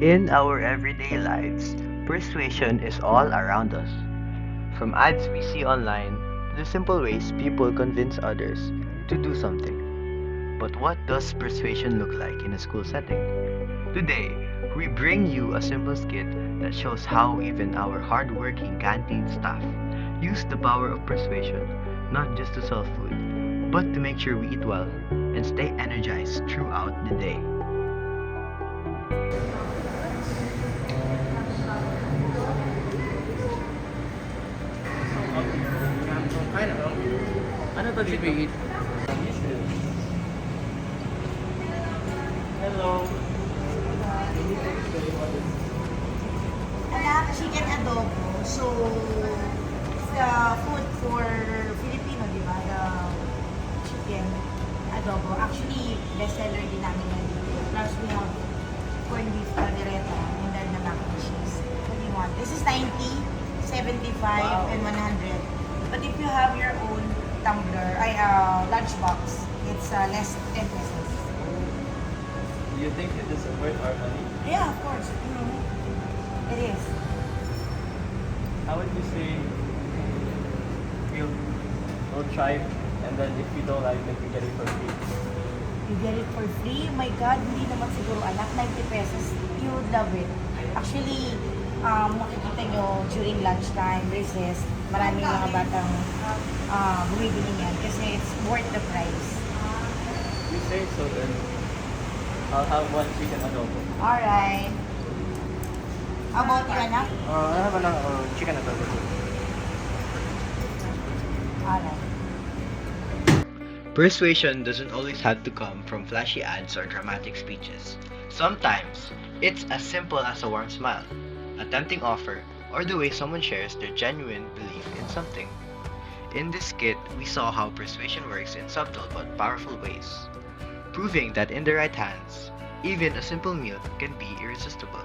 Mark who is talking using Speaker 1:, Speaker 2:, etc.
Speaker 1: In our everyday lives, persuasion is all around us. From ads we see online to the simple ways people convince others to do something. But what does persuasion look like in a school setting? Today, we bring you a simple skit that shows how even our hardworking canteen staff use the power of persuasion not just to sell food, but to make sure we eat well and stay energized throughout the day.
Speaker 2: Ano to dito? Hello.
Speaker 3: Anak, chicken adobo. So, it's the food for Filipino, di ba? The chicken adobo. Actually, bestseller din namin yan dito. Plus, we have corned beef caldereta and then the mac and cheese. What do you want? This is 90, 75, and 100. But if you have your own tumbler, lunchbox, it's less 10 pesos.
Speaker 2: Do you think it is worth our money?
Speaker 3: Yeah, of course. It is.
Speaker 2: How would you say we'll try and then if we don't like it, we get it for free?
Speaker 3: You get it for free? Oh my God, hindi naman siguro anak, 90 pesos. You would love it. Actually, makikita nyo during lunchtime, recess, maraming mga batang bumibili niyan kasi it's worth the price.
Speaker 2: You say so then I'll have one chicken adobo.
Speaker 3: Alright. How about you, anak?
Speaker 2: I have another chicken adobo.
Speaker 3: Alright.
Speaker 1: Persuasion doesn't always have to come from flashy ads or dramatic speeches. Sometimes, it's as simple as a warm smile, a tempting offer, or the way someone shares their genuine belief in something. In this skit, we saw how persuasion works in subtle but powerful ways, proving that in the right hands, even a simple meal can be irresistible.